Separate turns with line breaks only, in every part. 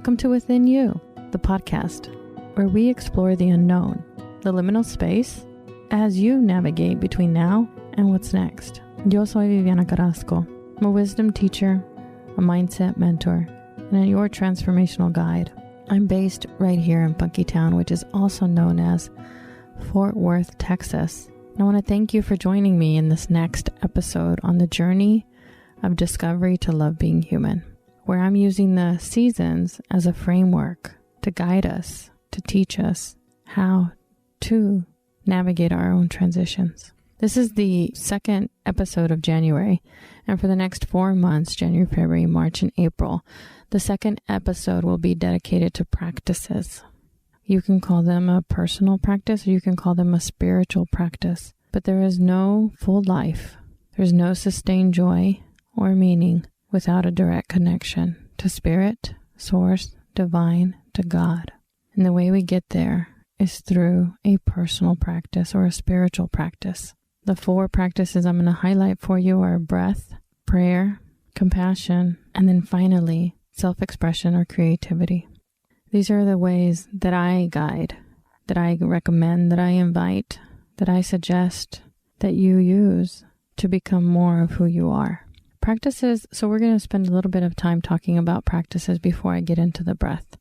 Welcome to Within You, the podcast, where we explore the unknown, the liminal space, as you navigate between now and what's next. Yo soy Vivian Carrasco. I'm a wisdom teacher, a mindset mentor, and your transformational guide. I'm based right here in Punky Town, which is also known as Fort Worth, Texas. I want to thank you for joining me in this next episode on the journey of discovery to love being human, where I'm using the seasons as a framework to guide us, to teach us how to navigate our own transitions. This is the second episode of January, and for the next 4 months, January, February, March, and April, the second episode will be dedicated to practices. You can call them a personal practice, or you can call them a spiritual practice, but there is no full life. There's no sustained joy or meaning without a direct connection to spirit, source, divine, to God. And the way we get there is through a personal practice or a spiritual practice. The 4 practices I'm going to highlight for you are breath, prayer, compassion, and then finally, self-expression or creativity. These are the ways that I guide, that I recommend, that I invite, that I suggest that you use to become more of who you are. Practices, so we're going to spend a little bit of time talking about practices before I get into the breath.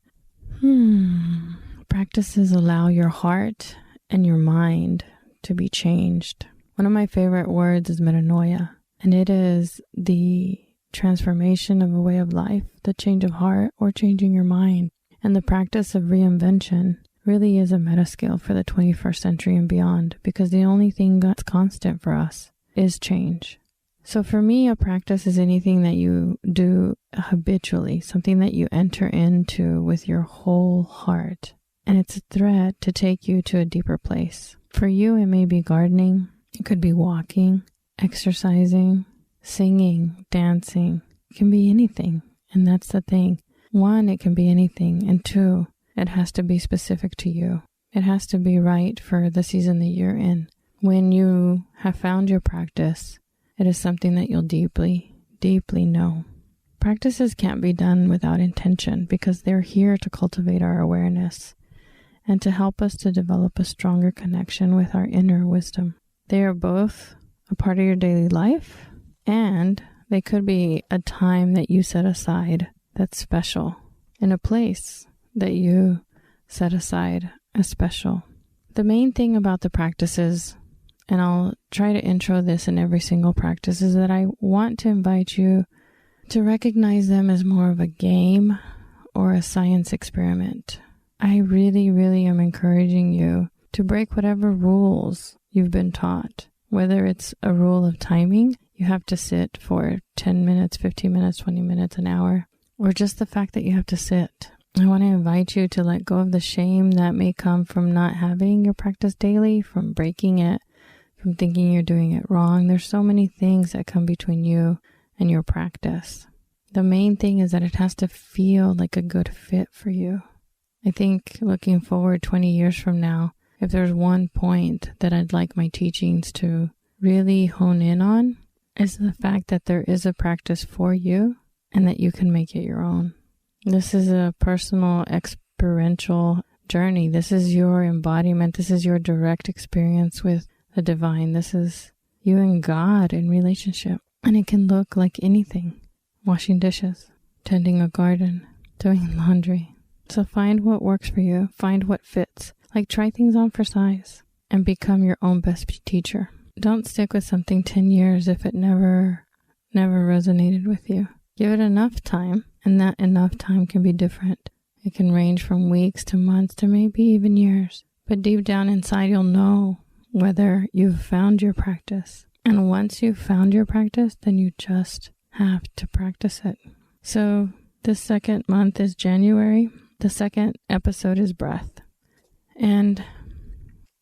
Practices allow your heart and your mind to be changed. One of my favorite words is metanoia, and it is the transformation of a way of life, the change of heart or changing your mind. And the practice of reinvention really is a meta skill for the 21st century and beyond, because the only thing that's constant for us is change. So for me, a practice is anything that you do habitually, something that you enter into with your whole heart. And it's a thread to take you to a deeper place. For you, it may be gardening. It could be walking, exercising, singing, dancing. It can be anything. And that's the thing. 1, it can be anything. And 2, it has to be specific to you. It has to be right for the season that you're in. When you have found your practice, it is something that you'll deeply, deeply know. Practices can't be done without intention because they're here to cultivate our awareness and to help us to develop a stronger connection with our inner wisdom. They are both a part of your daily life, and they could be a time that you set aside that's special, in a place that you set aside as special. The main thing about the practices, and I'll try to intro this in every single practice, is that I want to invite you to recognize them as more of a game or a science experiment. I really, really am encouraging you to break whatever rules you've been taught, whether it's a rule of timing, you have to sit for 10 minutes, 15 minutes, 20 minutes, an hour, or just the fact that you have to sit. I want to invite you to let go of the shame that may come from not having your practice daily, from breaking it, from thinking you're doing it wrong. There's so many things that come between you and your practice. The main thing is that it has to feel like a good fit for you. I think looking forward 20 years from now, if there's one point that I'd like my teachings to really hone in on, is the fact that there is a practice for you and that you can make it your own. This is a personal experiential journey. This is your embodiment. This is your direct experience with the divine. This is you and God in relationship. And it can look like anything. Washing dishes, tending a garden, doing laundry. So find what works for you. Find what fits. Like try things on for size and become your own best teacher. Don't stick with something 10 years if it never resonated with you. Give it enough time, and that enough time can be different. It can range from weeks to months to maybe even years. But deep down inside, you'll know whether you've found your practice. And once you've found your practice, then you just have to practice it. So this second month is January. The second episode is breath. And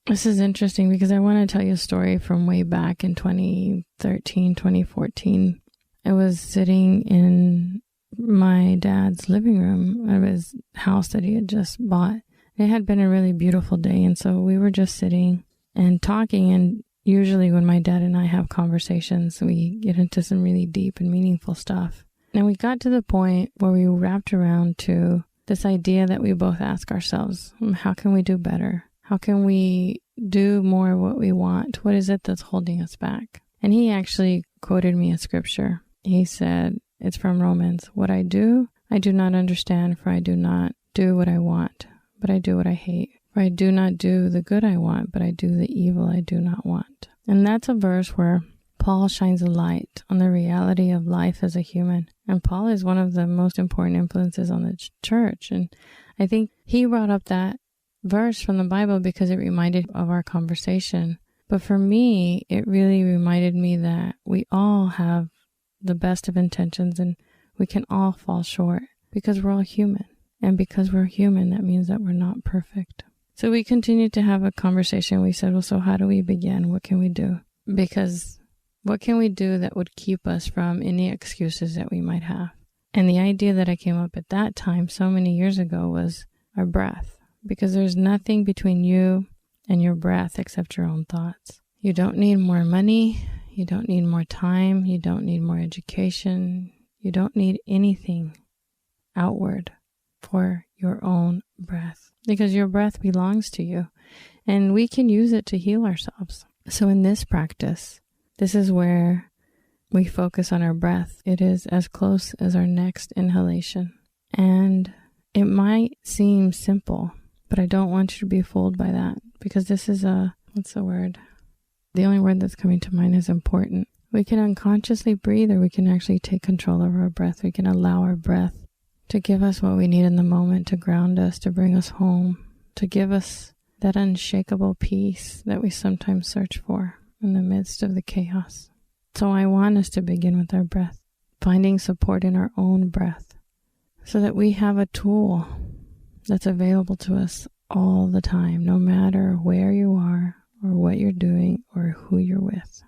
this is interesting because I want to tell you a story from way back in 2013, 2014. I was sitting in my dad's living room of his house that he had just bought. It had been a really beautiful day, and so we were just sitting and talking, and usually when my dad and I have conversations, we get into some really deep and meaningful stuff. And we got to the point where we wrapped around to This idea that we both ask ourselves, how can we do better? How can we do more of what we want? What is it that's holding us back? And he actually quoted me a scripture. He said, it's from Romans. What I do not understand, for I do not do what I want, but I do what I hate. For I do not do the good I want, but I do the evil I do not want. And that's a verse where Paul shines a light on the reality of life as a human. And Paul is one of the most important influences on the church. And I think he brought up that verse from the Bible because it reminded of our conversation. But for me, it really reminded me that we all have the best of intentions and we can all fall short because we're all human. And because we're human, that means that we're not perfect. So we continued to have a conversation. We said, well, so how do we begin? What can we do? Because what can we do that would keep us from any excuses that we might have? And the idea that I came up at that time so many years ago was our breath. Because there's nothing between you and your breath except your own thoughts. You don't need more money. You don't need more time. You don't need more education. You don't need anything outward for your own breath. Because your breath belongs to you. And we can use it to heal ourselves. So in this practice, this is where we focus on our breath. It is as close as our next inhalation. And it might seem simple, but I don't want you to be fooled by that because this is what's the word? The only word that's coming to mind is important. We can unconsciously breathe, or we can actually take control of our breath. We can allow our breath to give us what we need in the moment, to ground us, to bring us home, to give us that unshakable peace that we sometimes search for in the midst of the chaos. So I want us to begin with our breath, finding support in our own breath so that we have a tool that's available to us all the time, no matter where you are or what you're doing or who you're with.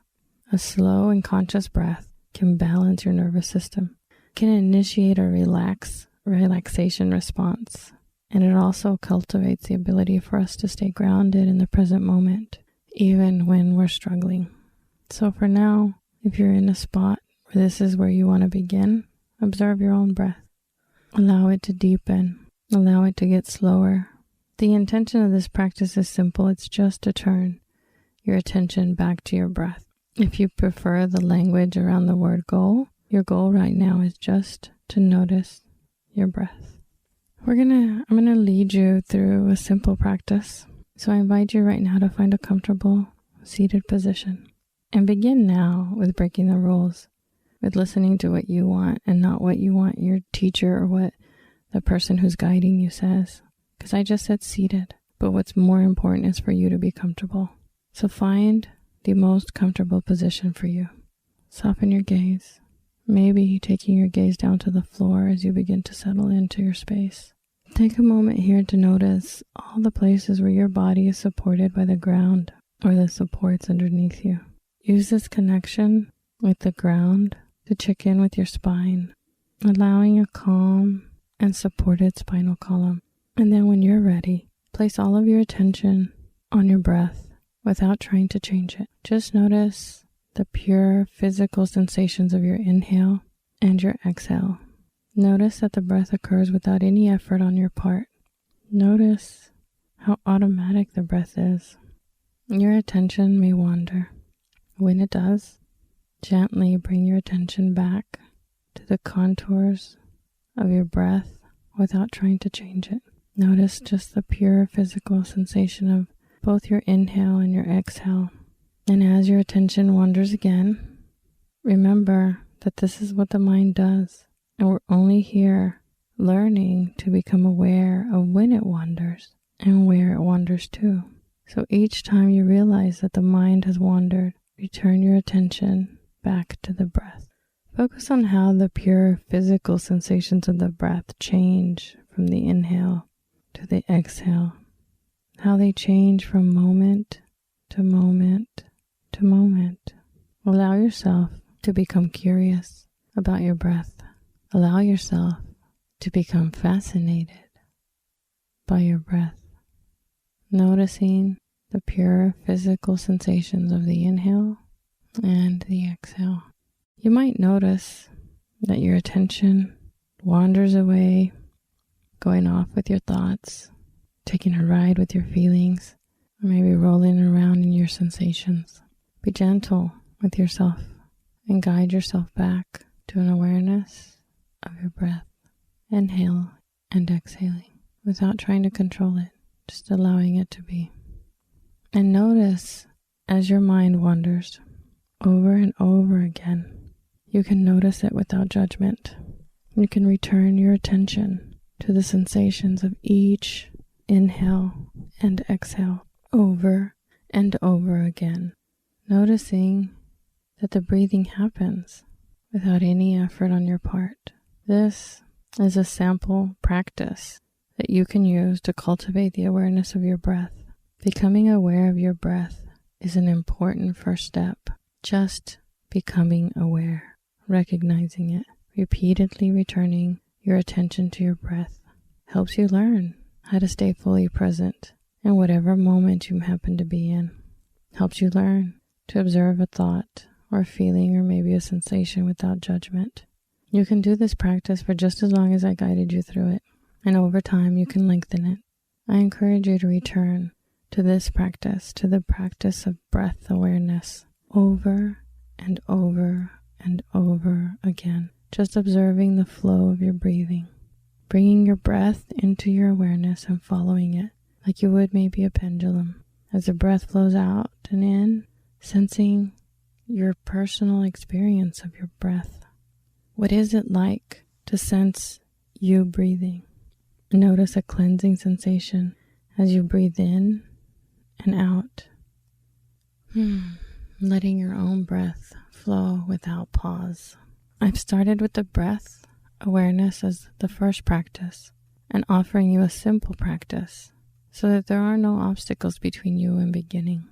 A slow and conscious breath can balance your nervous system, can initiate a relaxation response, and it also cultivates the ability for us to stay grounded in the present moment, even when we're struggling. So for now, if you're in a spot where this is where you want to begin, observe your own breath. Allow it to deepen. Allow it to get slower. The intention of this practice is simple. It's just to turn your attention back to your breath. If you prefer the language around the word goal, your goal right now is just to notice your breath. I'm going to lead you through a simple practice. So I invite you right now to find a comfortable seated position and begin now with breaking the rules, with listening to what you want and not what you want your teacher or what the person who's guiding you says. Because I just said seated, but what's more important is for you to be comfortable. So find the most comfortable position for you. Soften your gaze, maybe taking your gaze down to the floor as you begin to settle into your space. Take a moment here to notice all the places where your body is supported by the ground or the supports underneath you. Use this connection with the ground to check in with your spine, allowing a calm and supported spinal column. And then when you're ready, place all of your attention on your breath without trying to change it. Just notice the pure physical sensations of your inhale and your exhale. Notice that the breath occurs without any effort on your part. Notice how automatic the breath is. Your attention may wander. When it does, gently bring your attention back to the contours of your breath without trying to change it. Notice just the pure physical sensation of both your inhale and your exhale. And as your attention wanders again, remember that this is what the mind does. And we're only here learning to become aware of when it wanders and where it wanders to. So each time you realize that the mind has wandered, return your attention back to the breath. Focus on how the pure physical sensations of the breath change from the inhale to the exhale. How they change from moment to moment to moment. Allow yourself to become curious about your breath. Allow yourself to become fascinated by your breath. Noticing the pure physical sensations of the inhale and the exhale. You might notice that your attention wanders away going off with your thoughts, taking a ride with your feelings, or maybe rolling around in your sensations. Be gentle with yourself and guide yourself back to an awareness of your breath. Inhale and exhaling without trying to control it, just allowing it to be. And notice as your mind wanders over and over again, you can notice it without judgment. You can return your attention to the sensations of each inhale and exhale over and over again, noticing that the breathing happens without any effort on your part. This is a sample practice that you can use to cultivate the awareness of your breath. Becoming aware of your breath is an important first step. Just becoming aware, recognizing it, repeatedly returning your attention to your breath helps you learn how to stay fully present in whatever moment you happen to be in. Helps you learn to observe a thought or a feeling or maybe a sensation without judgment. You can do this practice for just as long as I guided you through it, and over time you can lengthen it. I encourage you to return to this practice, to the practice of breath awareness, over and over and over again, just observing the flow of your breathing, bringing your breath into your awareness and following it like you would maybe a pendulum. As the breath flows out and in, sensing your personal experience of your breath. What is it like to sense you breathing? Notice a cleansing sensation as you breathe in and out. Letting your own breath flow without pause. I've started with the breath awareness as the first practice and offering you a simple practice so that there are no obstacles between you and beginning.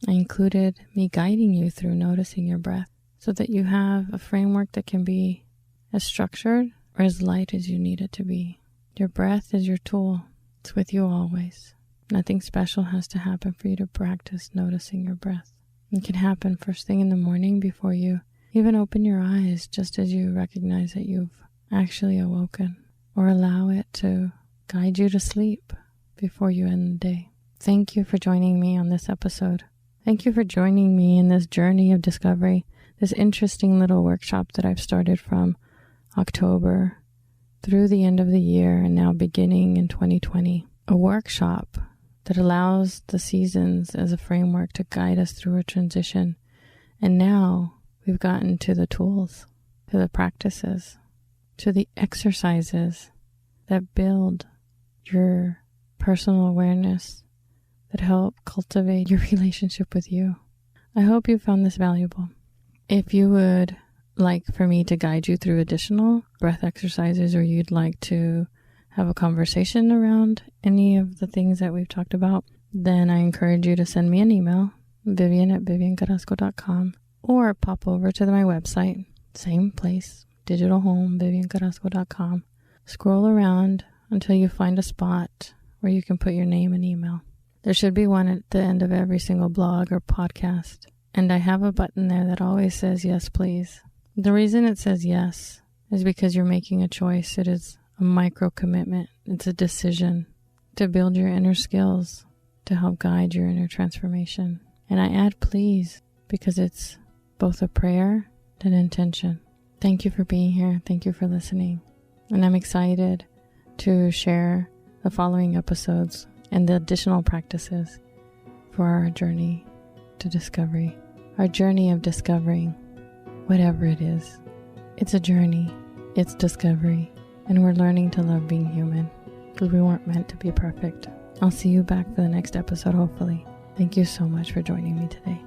I included me guiding you through noticing your breath so that you have a framework that can be as structured or as light as you need it to be. Your breath is your tool. It's with you always. Nothing special has to happen for you to practice noticing your breath. It can happen first thing in the morning before you even open your eyes, just as you recognize that you've actually awoken, or allow it to guide you to sleep before you end the day. Thank you for joining me on this episode. Thank you for joining me in this journey of discovery, this interesting little workshop that I've started from October through the end of the year and now beginning in 2020. A workshop that allows the seasons as a framework to guide us through a transition. And now we've gotten to the tools, to the practices, to the exercises that build your personal awareness, that help cultivate your relationship with you. I hope you found this valuable. If you would like for me to guide you through additional breath exercises, or you'd like to have a conversation around any of the things that we've talked about, then I encourage you to send me an email, Vivian@viviancarrasco.com, or pop over to my website, same place, digital home, viviancarrasco.com. Scroll around until you find a spot where you can put your name and email. There should be one at the end of every single blog or podcast. And I have a button there that always says, yes, please. The reason it says yes is because you're making a choice. It is a micro commitment. It's a decision to build your inner skills, to help guide your inner transformation. And I add please because it's both a prayer and intention. Thank you for being here. Thank you for listening. And I'm excited to share the following episodes and the additional practices for our journey to discovery, our journey of discovering whatever it is. It's a journey, it's discovery, and we're learning to love being human because we weren't meant to be perfect. I'll see you back for the next episode, hopefully. Thank you so much for joining me today.